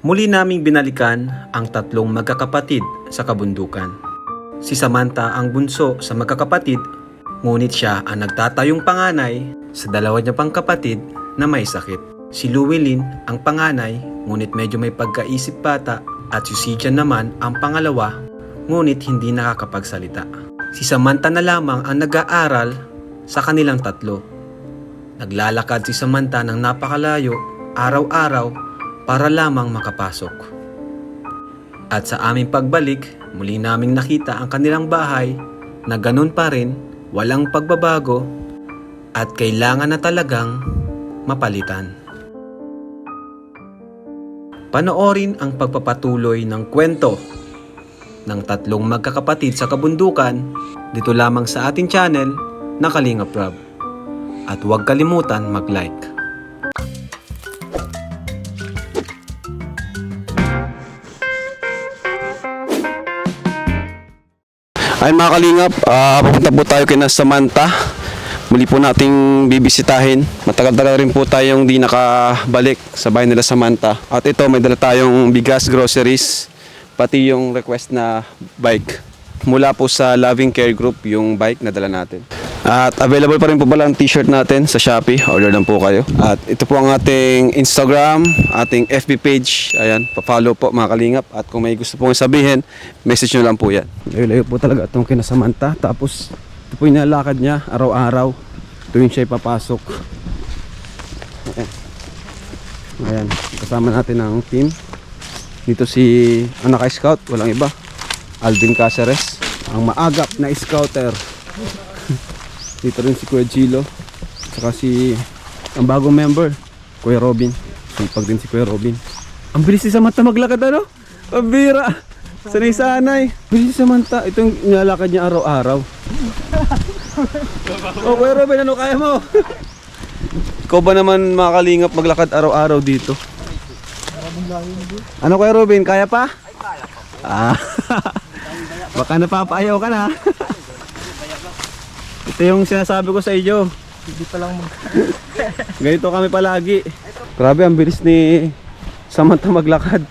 Muli naming binalikan ang tatlong magkakapatid sa kabundukan. Si Samantha ang bunso sa magkakapatid, ngunit siya ang nagtatayong panganay sa dalawa niya pang kapatid na may sakit. Si Llewellyn ang panganay, ngunit medyo may pagkaisip bata, at si Sijan naman ang pangalawa, ngunit hindi nakakapagsalita. Si Samantha na lamang ang nag-aaral sa kanilang tatlo. Naglalakad si Samantha ng napakalayo araw-araw para lamang makapasok. At sa aming pagbalik, muli naming nakita ang kanilang bahay na ganun pa rin, walang pagbabago at kailangan na talagang mapalitan. Panoorin ang pagpapatuloy ng kwento ng tatlong magkakapatid sa kabundukan dito lamang sa ating channel na Kalingap Rob. At huwag kalimutan mag-like. Ayun mga kalingap, papunta po tayo kina Samantha. Muli po nating bibisitahin. Matagal-tagal rin po tayong di nakabalik sa bahay nila Samantha. At ito, may dala tayong bigas, groceries, pati yung request na bike. Mula po sa Loving Care Group yung bike na dala natin. At available pa rin po pala ang t-shirt natin sa Shopee. Order lang po kayo. At ito po ang ating Instagram, ating FB page. Ayan, pa-follow po mga kalingap. At kung may gusto pong sabihin, message nyo lang po yan. Layo-layo po talaga itong kina Samantha. Tapos ito po yung nalakad niya araw-araw tuwing siya ipapasok. Ayan. Ayan, kasama natin ang team. Dito si anak scout, walang iba, Alvin Caceres, ang maagap na scouter. Dito rin si Kuya Gilo, saka si ang bagong member, Kuya Robin. Sipag din si Kuya Robin. Ang bilis si Samantha maglakad, ano? Pabira! Sanay-sanay. Bilis si Samantha. Ito yung nilalakad niya araw-araw. Oh, Kuya Robin, ano kaya mo? Ikaw ba naman makalingap maglakad araw-araw dito? Ano Kuya Robin, kaya pa? Ay, kaya pa. Baka napapaayaw ka na. Ito yung sinasabi ko sa iyo. Hindi pa lang ganito kami palagi. Grabe, ang bilis ni Samantha maglakad.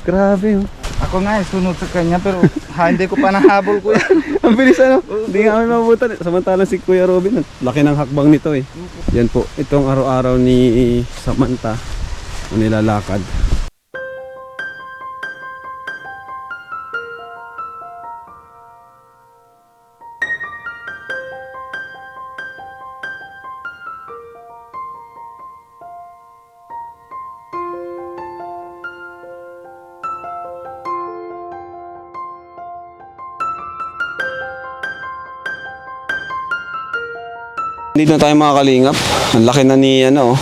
Grabe, oh. Ako nga sunod sa kanya pero hindi ko pa nahabol kuya. Ang bilis, ano? Hindi nga kami mabutan. Samantalang si Kuya Robin, laki ng hakbang nito eh. Yan po, itong araw-araw ni Samantha na nilalakad. Dito na tayo mga kalingap. Ang laki na ni ano.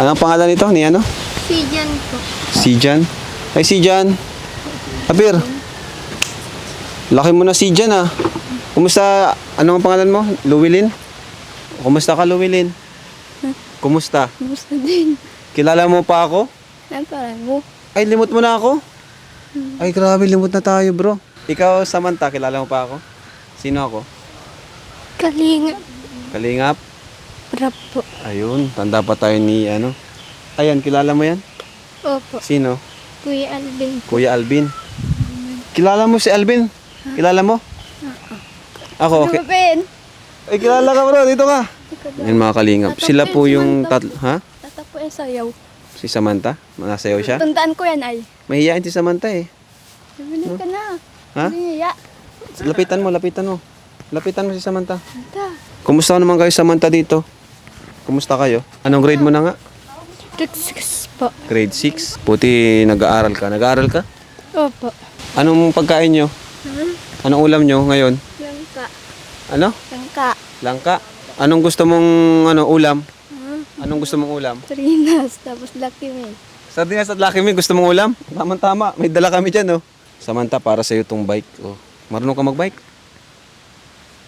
Anong pangalan nito? Ni ano? Sijan po. Sijan. Ay Sijan. Apir. Laki mo na Sijan ah. Kumusta? Ano ang pangalan mo? Llewellyn? Kumusta ka Llewellyn? Kumusta? Gusto din. Kilala mo pa ako? Ang parang mo. Ay limot mo na ako? Ay grabe, limot na tayo bro. Ikaw Samantha, kilala mo pa ako? Sino ako? Kalinga. Kalingap? Rap po. Ayun, tanda pa tayo ni ano. Ayan, kilala mo yan? Opo. Sino? Kuya Alvin. Kuya Alvin. Kilala mo si Alvin? Kilala mo? Ako, okay. Ruben. Ay, kilala ka bro, dito ka. Yan mga kalingap. Sila po yung tatlo, ha? Tata po yung sayaw. Si Samantha? Nasayaw siya? Tandaan ko yan ay. Mahihiyain si Samantha eh. Nabili ka na. Ha? Niya. Lapitan mo, lapitan mo. Lapitan mo si Samantha. Tata. Kumusta naman kayo Samantha dito? Kumusta kayo? Anong grade mo na nga? Grade 6 po. Grade 6. Puti nag-aaral ka. Nag-aaral ka? Opo. Anong pagkain nyo? Anong ulam nyo ngayon? Langka. Ano? Langka. Langka. Anong gusto mong ulam? Anong gusto mong ulam? Trinas. Tapos Lucky Me. Sardinas at Lucky Me, gusto mong ulam? Tama-tama, may dala kami dyan, oh. Samantha, para sa'yo itong bike, oh. Marunong ka mag-bike?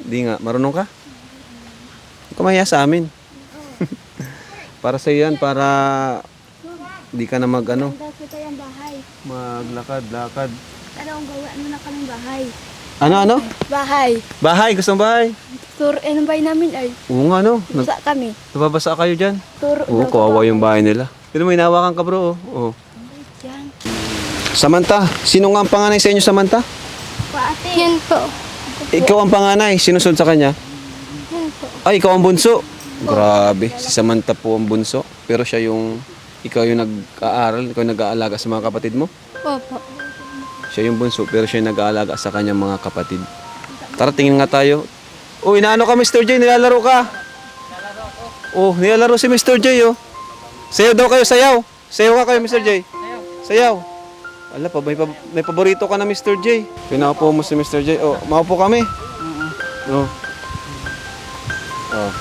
Di nga, marunong ka? Huwag ka mahiya sa amin. Para sa'yo yan, para di ka na Handa kita yung bahay. maglakad-lakad. Ano ang gawa mo na kaming bahay? Ano? Bahay. Bahay, gusto mong bahay? Tour, ano bahay namin ay? Oo nga, no. Basa kami. Nababasa kayo dyan? Tour. Oo, kawawa yung bahay nila. Pero may hinawakan ka, bro, oh. Oh. Samantha, sino nga ang panganay sa inyo, Samantha? Paate. Yan po. Ikaw ang panganay. Sinusunod sa kanya? Yan po. Ay, ikaw ang bunso. Grabe, si Samantha po ang bunso. Pero ikaw yung nag-aaral, ikaw yung nag-aalaga sa mga kapatid mo? Opo. Siya yung bunso, pero siya yung nag-aalaga sa kanyang mga kapatid. Tara, tingin nga tayo. Uy, inaano ka, Mr. J? Nilalaro ka? Oh, nilalaro si Mr. J, oh. Sayaw daw kayo, sayaw. Sayaw ka kayo, Mr. J. Sayaw. Ala pa, may paborito ka na, Mr. J. Pinaupo mo si Mr. J. Oh, maupo kami. Oh. Oh.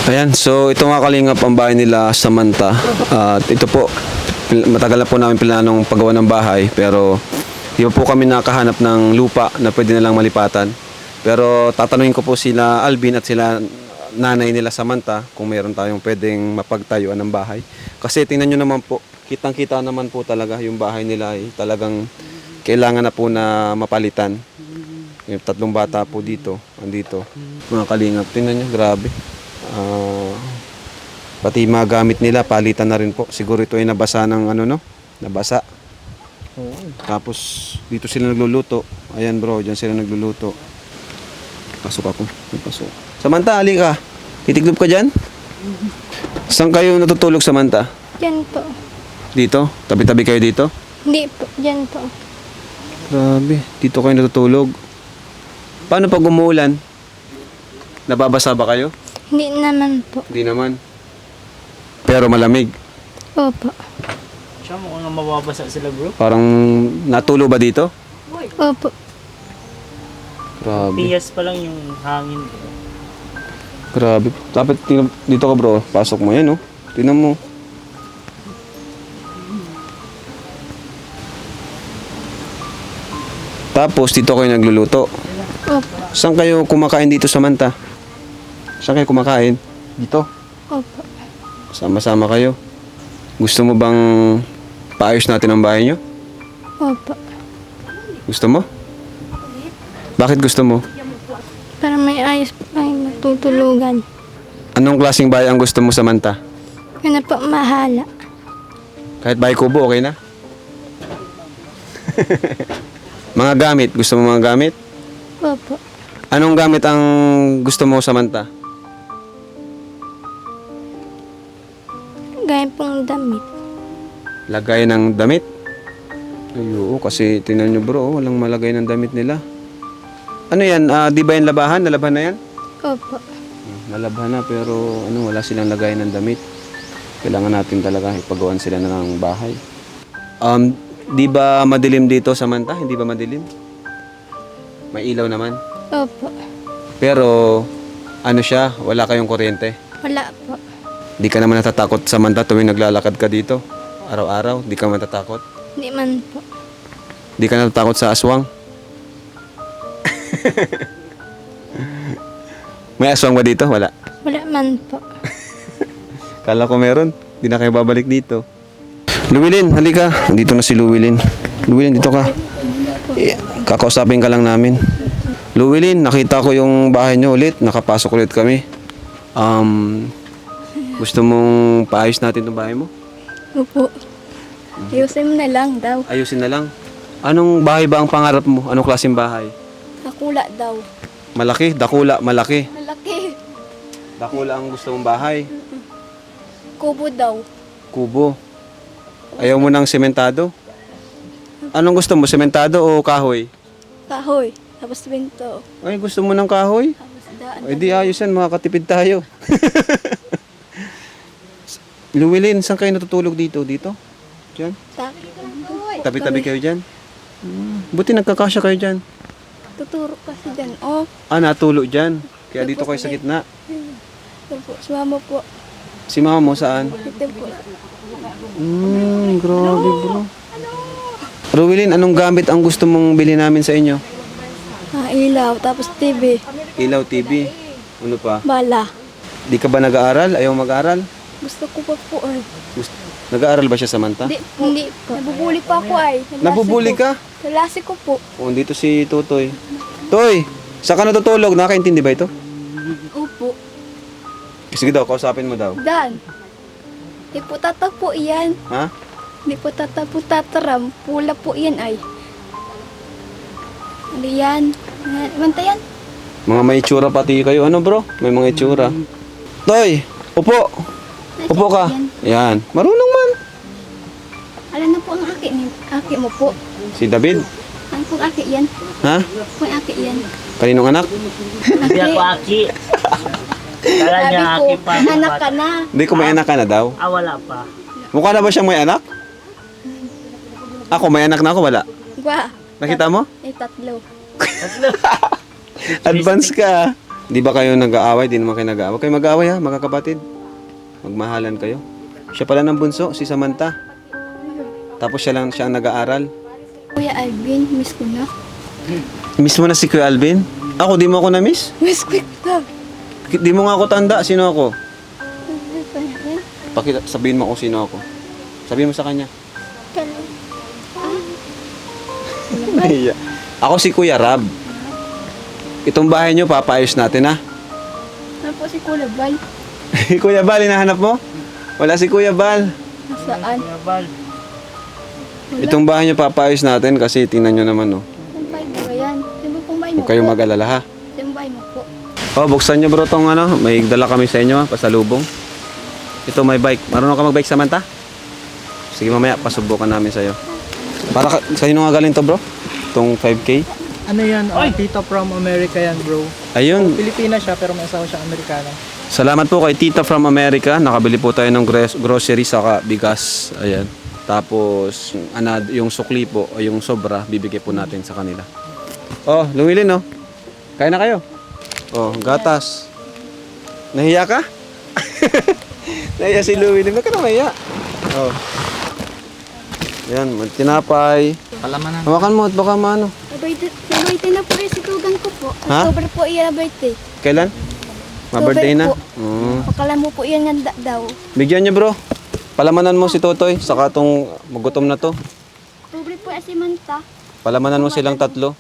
Ayan, so ito nga kalingap ang bahay nila Samantha. At ito po, matagal na po namin planong paggawa ng bahay, pero di pa po kami nakahanap ng lupa na pwede na lang malipatan. Pero tatanungin ko po sila Alvin at sila nanay nila Samantha kung meron tayong pwedeng mapagtayuan ng bahay. Kasi tingnan nyo naman po, kitang-kita naman po talaga yung bahay nila ay talagang kailangan na po na mapalitan. Yung 3 bata po dito, andito. Mga kalingap, tingnan nyo, grabe. Pati mga gamit nila palitan na rin po. Siguro ito ay nabasa ng nabasa. Tapos dito sila nagluluto. Ayan bro, diyan sila nagluluto. Pasok ako. Pasok. Samantha, ali ka. Titiklop ka diyan? Saan kayo natutulog, Samantha? Yan po. Dito? Tabi-tabi kayo dito? Hindi po. Yan po. Grabe, dito kayo natutulog. Paano pag umuulan? Nababasa ba kayo? Hindi naman po. Hindi naman. Pero malamig. Opo. Siya mo nga mababasa sila bro. Parang natulo ba dito? Opo. Grabe. Piyas pa lang yung hangin. Grabe. Dapat dito ka bro. Pasok mo yan oh. Tingnan mo. Tapos dito kayo nagluluto. Opo. Saan kayo kumakain dito, Samantha? Saan kayo kumakain? Dito. Opo. Sama-sama kayo. Gusto mo bang paayos natin ang bahay nyo? Opo. Gusto mo? Bakit gusto mo? Para may ayos pa yung matutulugan. Anong klaseng bahay ang gusto mo, Samantha? Yun na po, mahala. Kahit bahay kubo, okay na? Mga gamit. Gusto mo mga gamit? Opo. Anong gamit ang gusto mo, Samantha? Gaya pong damit. Lagay ng damit? Ay, oo, kasi tingnan nyo bro, walang malagay ng damit nila. Ano yan? Di ba yan labahan? Nalabahan na yan? Opo. Nalabhan na pero wala silang lagay ng damit. Kailangan natin talaga ipagawan sila ng bahay. Di ba madilim dito, Samantha? Hindi ba madilim? May ilaw naman. Opo. Pero siya, wala kayong kuryente. Wala po. Di ka naman natatakot, Samantha, tuwing naglalakad ka dito? Araw-araw, di ka matatakot? Hindi man po. Di ka natatakot sa aswang? May aswang ba dito? Wala. Wala man po. Kala ko meron. Di na kayo babalik dito. Luwilin, halika. Dito na si Luwilin. Luwilin, dito ka. Kakausapin ka lang namin. Luwilin, nakita ko yung bahay nyo ulit. Nakapasok ulit kami. Gusto mong paayos natin itong bahay mo? Opo. Ayusin mo na lang daw. Ayusin na lang. Anong bahay ba ang pangarap mo? Anong klaseng bahay? Nakula daw. Malaki? Dakula? Malaki? Malaki. Dakula ang gusto mong bahay? Kubo daw. Kubo. Ayaw mo ng sementado? Anong gusto mo? Sementado o kahoy? Kahoy. Tapos binto. Ay, gusto mo ng kahoy? Tapos daan. Ay, di ayos yan. Makakatipid tayo. Luwilin, saan kayo natutulog dito? Dito? Diyan? Taki. Tabi-tabi kayo dyan? Buti nagkakasya kayo dyan. Tuturo kasi dyan. Oh, Natulo dyan. Kaya dito kayo sa gitna. ito po. Sumama po. Si mama mo saan? Ito po. Grabe bro. Ruwilin, anong gamit ang gusto mong bilhin namin sa inyo? Ilaw, tapos TV. Ilaw, TV. Ano pa? Bala. Di ka ba nag-aaral? Ayaw mag-aaral? Gusto ko pa po ay. Nag-aaral ba siya, Samantha? Hindi po. Nabubuli pa ako ay. Nabubuli ka? Kalasi ko po. Dito si Tutoy. Toy, saan ka natutulog? Nakakaintindi ba ito? Opo. Sige daw, kausapin mo daw. Dan. Di po tatapo iyan. Ha? Di po tatapo tataram. Pula po iyan ay. Ano yan? Manta yan? Mga may itsura pati kayo. Ano bro? May mga itsura. Toy, upo. Upo ka. Yan. Marunong man. Alam na po ang aki mo po. Si David. Ano pong aki yan? Ha? Pong aki yan. Kaninong anak? Hindi ako aki. Kala niya Sabi ko, aki pa. anak ka na. Hindi ko may anak ka na daw. Wala pa. Mukha na ba siyang may anak? Ako, may anak na ako, wala. Gwa. Nakita mo? Tatlo. Advance ka. Di ba kayo nag-aaway? Di naman kayo nag-aaway. Kayo mag-aaway ha, mga kapatid. Magmahalan kayo. Siya pala ng bunso, si Samantha. Tapos siya lang siya ang nag-aaral. Kuya Alvin, miss ko na. Miss mo na si Kuya Alvin? Ako, di mo ako na-miss? Miss ko na. Di mo nga ako tanda. Sino ako? Sabihin mo kung sino ako. Sabihin mo sa kanya. Nahiya. Ako si Kuya Rab. Itong bahay nyo, papaayos natin ha. Ano po si Kuya Bal? Kuya Bal, hinahanap mo? Wala si Kuya Bal. Nasaan? Yabal. Itong bahay nyo, papaayos natin kasi tingnan nyo naman oh. Saan bahay mo ba yan? Saan ba pong bahay mo Huwag kayong po? mag-alala ha. Saan bahay mo po? Buksan nyo bro tong ano. May dala kami sa inyo ha, pasalubong. Ito may bike. Marunong ka mag-bike, Samantha? Sige mamaya, pasubukan namin sa'yo. Sa'yo nga galing to bro? Itong 5K? Ano yan? Tita from America yan, bro. Ayun. Pilipina siya pero may asawa siya Amerikano. Salamat po kay Tita from America. Nakabili po tayo ng grocery saka bigas. Ayan. Tapos yung sukli po o yung sobra bibigay po natin sa kanila. Oh, Lumilin oh. Kain na kayo. Oh, gatas. Nahiya ka? Nahiya si Lumilin. Bakit ka nahiya? Oh. Yan, tinapay. Palamanan. Hawakan mo at baka maano. Birthday na po rin si Tugan ko po. Ha? October po iyan na birthday. Kailan? Ma-birthday na? po. Mm. Pakalan mo po iyan nga daw. Bigyan niyo bro. Palamanan mo si Totoy. Saka tong magutom na to. October po si Manta. Palamanan mo silang tatlo.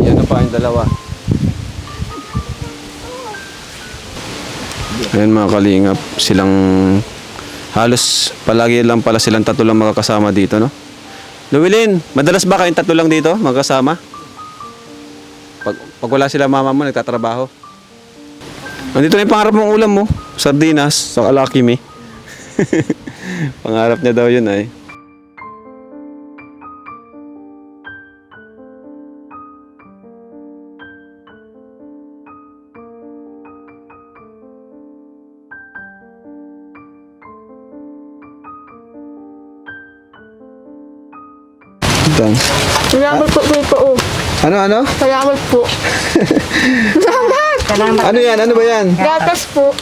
Yan na pa yung dalawa. Ayan mga kalingap. Silang halos palagi lang pala silang tatlo lang makakasama dito, no? Luwilin, madalas ba kayong tatlo lang dito magkasama? Pag wala sila mama mo, nagtatrabaho. Nandito na yung pangarap mong ulam mo. Sardinas, sa Lucky Me. Pangarap niya daw yun ay. Salamat po po. Ano? Salamat po. Ano yan? Ano ba yan? Gatas po.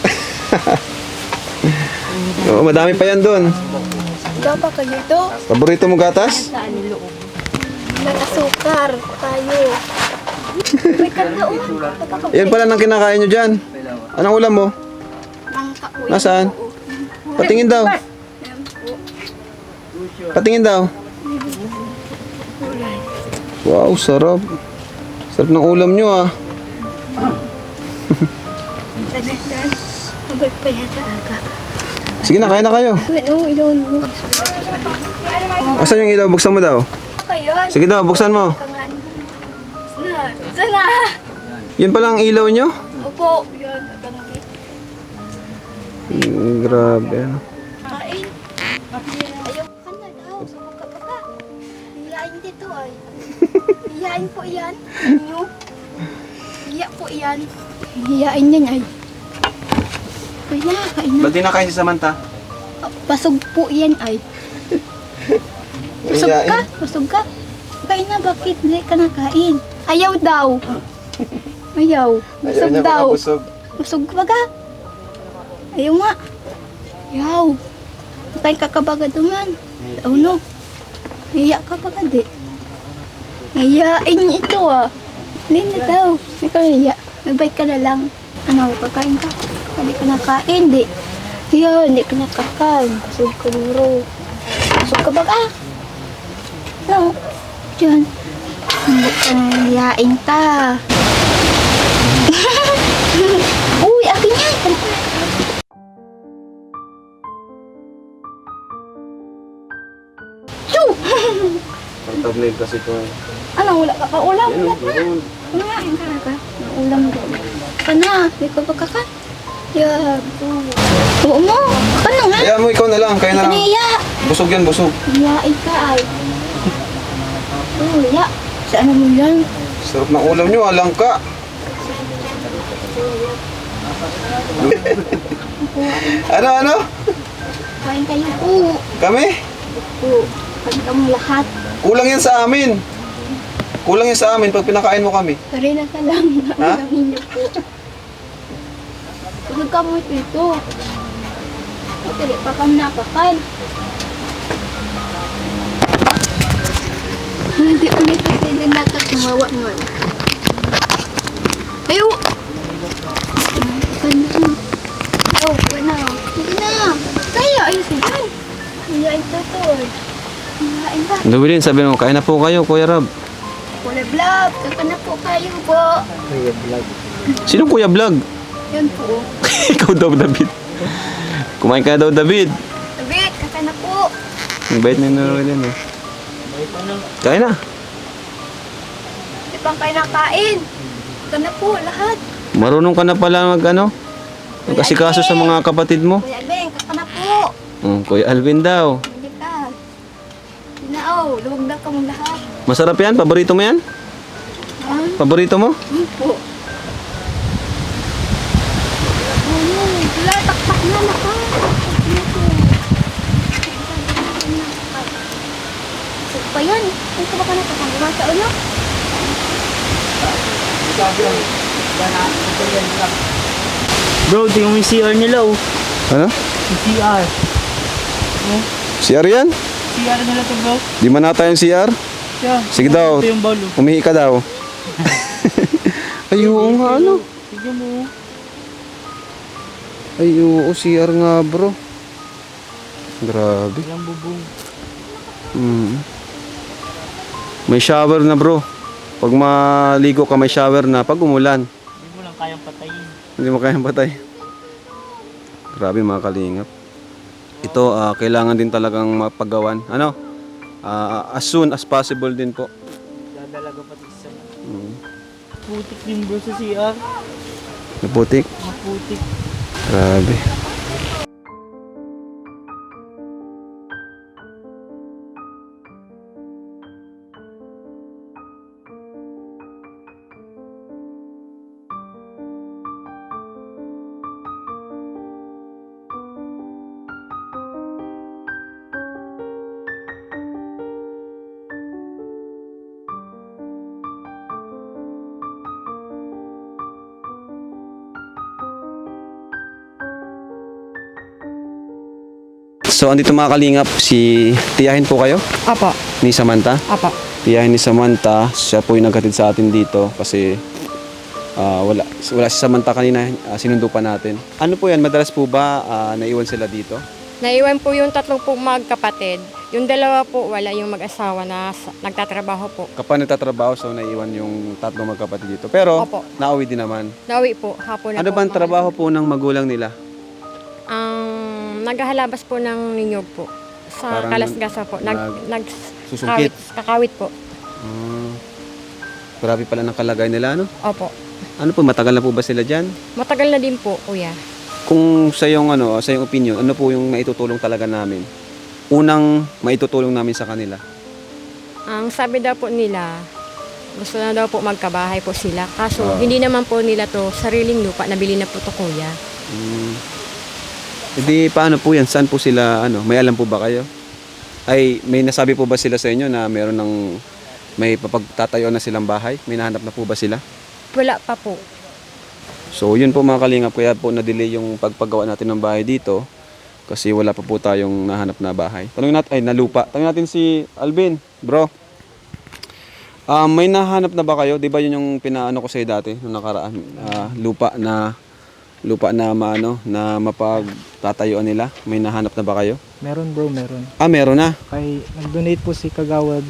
Oo, madami pa yan doon. Ikaw pa kayo ito. Paborito mo gatas? Ng asukar. Tayo. May kandoon. Yan pala nang kinakain nyo dyan. Anong ulam mo? Langka po. Nasaan? Patingin daw. Patingin daw. Wow, sarap. Sarap ng ulam nyo ah. Mabalik pa yata aga. Sige na, kain na kayo. Ano, ilon mo. Asan yung ilaw? Buksan mo daw. Kayo. Sige daw, buksan mo. Sana. Yan pala ang ilaw nyo? Opo. Yan. Grabe. Ano? Kain. Ayaw ka na daw. Sumuka ka. Hiyain dito ay. Hiyain po yan. Inyo. Hiya po yan. Hiyain yan ay. Kaya, kain na. Ba't di nakain si Samantha? Pasog po yan ay. Busog ka? Busog ka? Kain na, bakit hindi ka nakain? Ayaw daw. Ayaw. Busog daw. Busog ka ba ka? Ayaw nga. Ayaw. Kain ka kabaga duman. Ano? Hiya ka ba ka di? Hiyain ito ah. Hindi na daw. Hindi ka hiya. Magbait ka na lang. Ano, kakain ka? Hindi ka nakain, di. Hiya, hindi ka nakakain. Busog ka duro. Busog ka ba ka? No. Diyan. Hindi ka hiyain ka. Uy, akin yan. Choo! Pag-tablet kasi ko. Ano, wala ka pa ulam? Wala ka. Kumain ka na ka. Ulam doon. Kana, di ka ba kaka? Yeah, oo mo. Kana nga. Kaya mo, ikaw na lang. Kaya na lang. Kaniya. Busog yan, busog. Hiyain ka ay. Oh, ya. Saan mo yan? Sarap ng ulam nyo, alang ka. Ano? Kain kayo po. Kami? Po. Kain kami lahat. Kulang yan sa amin. Kulang yan sa amin pag pinakain mo kami. Karina ka lang. Ha? Namin niyo po. Tulog ka mo ito. Hindi pa kami nakakan. Hindi ulit kasi din nakatumawa nun. Ayaw! Ayaw! Sige na! Kaya! Ayun si John! Hiyain to to. Hiyain ba? Duwilin, sabi mo, kain na po kayo, Kuya Rob. Wala vlog! Kaka na po kayo po! Sino Kuya Vlog? Yun po. Ikaw daw, David. Kumain ka daw, David. David! Kaka na po! Ang bait na Noelin, eh. Kain na. Di pang kayo nakain! Kaka na po lahat! Marunong ka na pala mag-asikaso sa mga kapatid mo. Kuya Beng, kaka na po! Kuya Alvin daw. Hindi ka. Sinao, luwag na ka mong lahat. Masarap yan? Paborito mo yan? Ha? Paborito mo? Ano po? Ano? Wala, takpak na lahat. Isip pa yan. Ano ka ba ka nakakagawa sa ulo? Bro, tingnan mo yung CR nila oh. Ano? Yung CR. CR yan? CR nila to bro. Di man nata yung CR? Yeah. Sige daw. Ito yung balo. Umihi ka daw. Ay, oo nga, ano? Tignan mo. Ay, oo, CR nga, bro. Grabe. Ilang bubong. May shower na, bro. Pag maligo ka, may shower na. Pag umulan, Hindi mo lang kayang patayin. hindi mo kayang patay. Grabe, mga kalingap. Ito, kailangan din talagang mapagawan. Ano? As soon as possible din po. Dadalaga pati sa putik din bro sa CR. Naputik. Maputik. Grabe. So, andito mga kalingap, si tiyahin po kayo Apa, ni Samantha. apa. Tiyahin ni Samantha, siya po yung naghatid sa atin dito kasi wala si Samantha kanina, sinundo pa natin. Ano po yan, madalas po ba naiwan sila dito? Naiwan po yung tatlong po magkapatid. Yung dalawa po, wala yung mag-asawa na nagtatrabaho po. Kapag nagtatrabaho, so naiwan yung tatlong magkapatid dito. Pero, Opo. nauwi din naman. Nauwi po, hapon na Ano po. ba ang trabaho po ng magulang nila? Naghahalabas po ng ninyog po. Sa Parang Kalasgasa po. susungkit. Kakawit po. Grabe pala ng kalagay nila, ano? Opo. Ano po, matagal na po ba sila dyan? Matagal na din po, kuya. Kung sa iyong, sa iyong opinion, ano po yung maitutulong talaga namin? Unang maitutulong namin sa kanila? Ang sabi daw po nila, gusto na daw po magkabahay po sila. Kaso, hindi naman po nila to sariling lupa. Nabili na po to, kuya. Hindi, paano po yan? Saan po sila, may alam po ba kayo? Ay, may nasabi po ba sila sa inyo na meron ng may papagtatayo na silang bahay? May nahanap na po ba sila? Wala pa po. So yun po mga kalingap, kaya po na-delay yung pagpagawa natin ng bahay dito kasi wala pa po tayong nahanap na bahay. Tanungin natin, ay nalupa. Tanungin natin si Alvin, bro. May nahanap na ba kayo? 'Di ba yun yung pinaano ko sa dati nung nakaraan? Lupa na maano na mapagtatayuan nila. May nahanap na ba kayo? Meron bro, meron. Meron na. Kay nag-donate po si Kagawad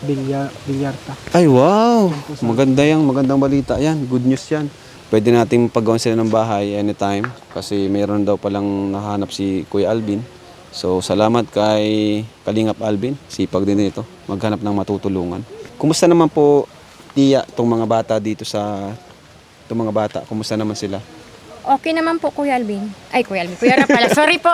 Bilyarta. Ay wow. Magandang balita 'yan. Good news 'yan. Pwede nating paggawan sila ng bahay anytime kasi meron daw palang nahanap si Kuya Alvin. So salamat kay Kalingap Alvin. Sipag din ito. Maghanap ng matutulungan. Kumusta naman po tiya tong mga bata dito itong mga bata? Kumusta naman sila? Okay naman po, Kuya Alvin. Ay, Kuya Alvin. Kuya Rap pala. Sorry po.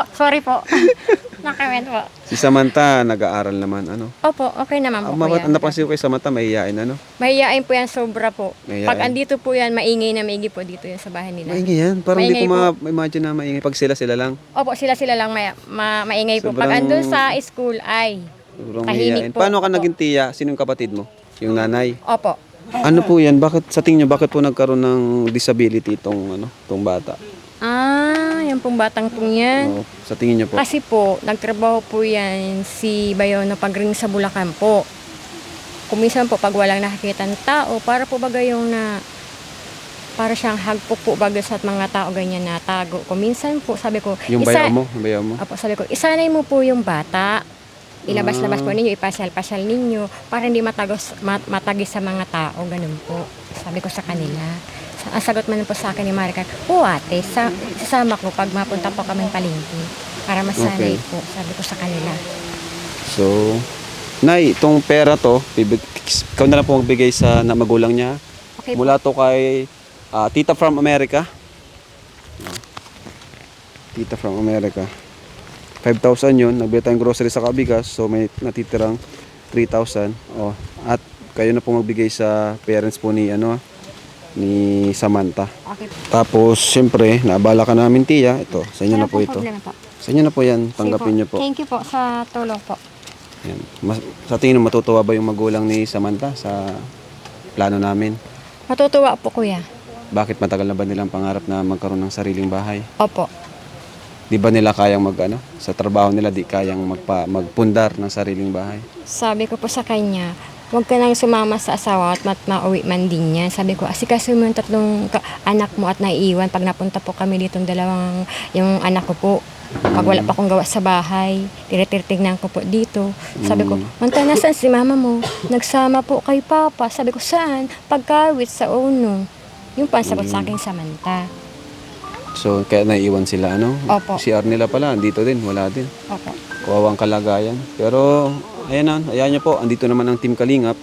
Nakawin po. Si Samantha nag-aaral naman ano? Opo, okay naman po, Kuya. Napansin ko kay Samantha mahihain ano? Mahihain po yan, sobra po. Mahihain. Pag andito po yan, maingay na maigi po dito yan sa bahay nila. Maingay yan. Parang hindi ko Maingay ma-imagine na maingay. Pag sila lang. Opo, sila lang maingay po. Pag Sobrang- andun sa school, ay Sobrang tahimik mahihain. po. Paano ka Opo. naging tiya? Sino yung kapatid mo? Yung nanay? Opo. Ano po yan? Sa tingin nyo, bakit po nagkaroon ng disability itong bata? Yung pong batang pong yan. Oo, sa tingin nyo po? Kasi po, nagtrabaho po yan si Bayo na pagring sa Bulacan po. Kuminsan po, pag walang nakikita ng tao, para po bagay yung para siyang hagpok po baga sa mga tao ganyan na tago. Kuminsan po, sabi ko, Yung bayaw mo? Apo, sabi ko, isanay mo po yung bata. Ilabas-labas po ninyo, ipasyal-pasyal ninyo para hindi matagis sa mga tao, ganun po. Sabi ko sa kanila. Ang sagot man po sa akin ni Maricar, ate, sasama ko pag mapunta po kami palengke para masanay Okay. po, sabi ko sa kanila. So, Nay, itong pera to, ikaw na lang po magbigay sa magulang niya. Okay po. Mula to kay Tita from America. Tita from America. 5,000 yun. Nagbili tayong grocery sa kabigas. So may natitirang 3,000. Oh, at kayo na po magbigay sa parents po ni Samantha. Okay po. Tapos, syempre, naabala ka namin tiya. Ito, sa inyo na Wala po pong ito. problema po. Sa inyo na po yan. Tanggapin Sige niyo po. Thank you po sa tulong po. Yan. Sa tingin mo, matutuwa ba yung magulang ni Samantha sa plano namin? Matutuwa po, kuya. Bakit matagal na ba nilang pangarap na magkaroon ng sariling bahay? Opo. Di ba nila kayang sa trabaho nila di kayang magpundar ng sariling bahay? Sabi ko po sa kanya, huwag ka nang sumama sa asawa at mauwi man din yan. Sabi ko, asikaso mo yung tatlong anak mo at naiiwan. Pag napunta po kami ditong yung anak ko po. Pag wala pa akong gawa sa bahay, tinitirtignan ko po dito. Sabi ko, Manta, nasaan si mama mo? Nagsama po kay papa. Sabi ko, saan? Pagkawit sa uno. Yung pansagot sa akin, Samantha. So, kaya naiiwan sila, Opo. CR nila pala, andito din, wala din. Opo. Kuwawang kalagayan. Pero, ayan niyo po, andito naman ang Team Kalingap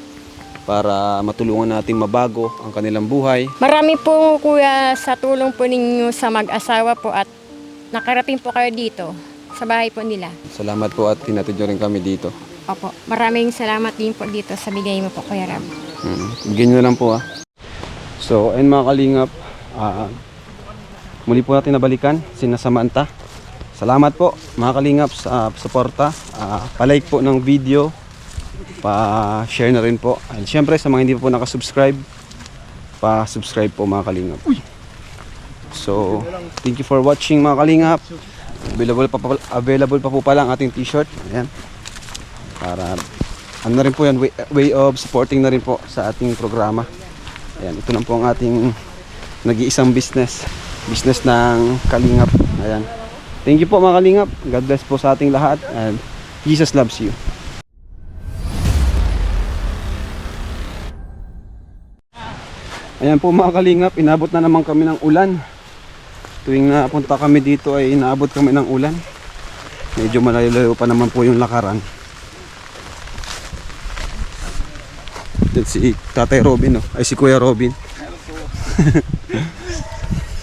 para matulungan natin mabago ang kanilang buhay. Marami po, kuya, sa tulong po ninyo sa mag-asawa po at nakarating po kayo dito sa bahay po nila. Salamat po at tinatid nyo rin kami dito. Opo. Maraming salamat din po dito sa bigay mo po, Kuya Ram. Bigyan nyo lang po So, ayun mga Kalingap, muli po natin nabalikan sina Samantha. Salamat po mga Kalingap sa suporta. Pa-like po ng video, pa-share na rin po. And syempre sa mga hindi po nakasubscribe, pa-subscribe po mga Kalingap. So, thank you for watching mga Kalingap. Available pa po pala ang ating t-shirt. Ayan. Para ano na rin po yan, way of supporting na rin po sa ating programa. Ayan, ito na po ang ating nag-iisang business ng Kalingap. Ayan. Thank you po mga Kalingap. God bless po sa ating lahat and Jesus loves you. Ayan po mga Kalingap, inabot na naman kami ng ulan. Tuwing napunta kami dito ay inaabot kami ng ulan. Medyo malayo pa naman po yung lakaran. Si Tatay Robin, ay si Kuya Robin.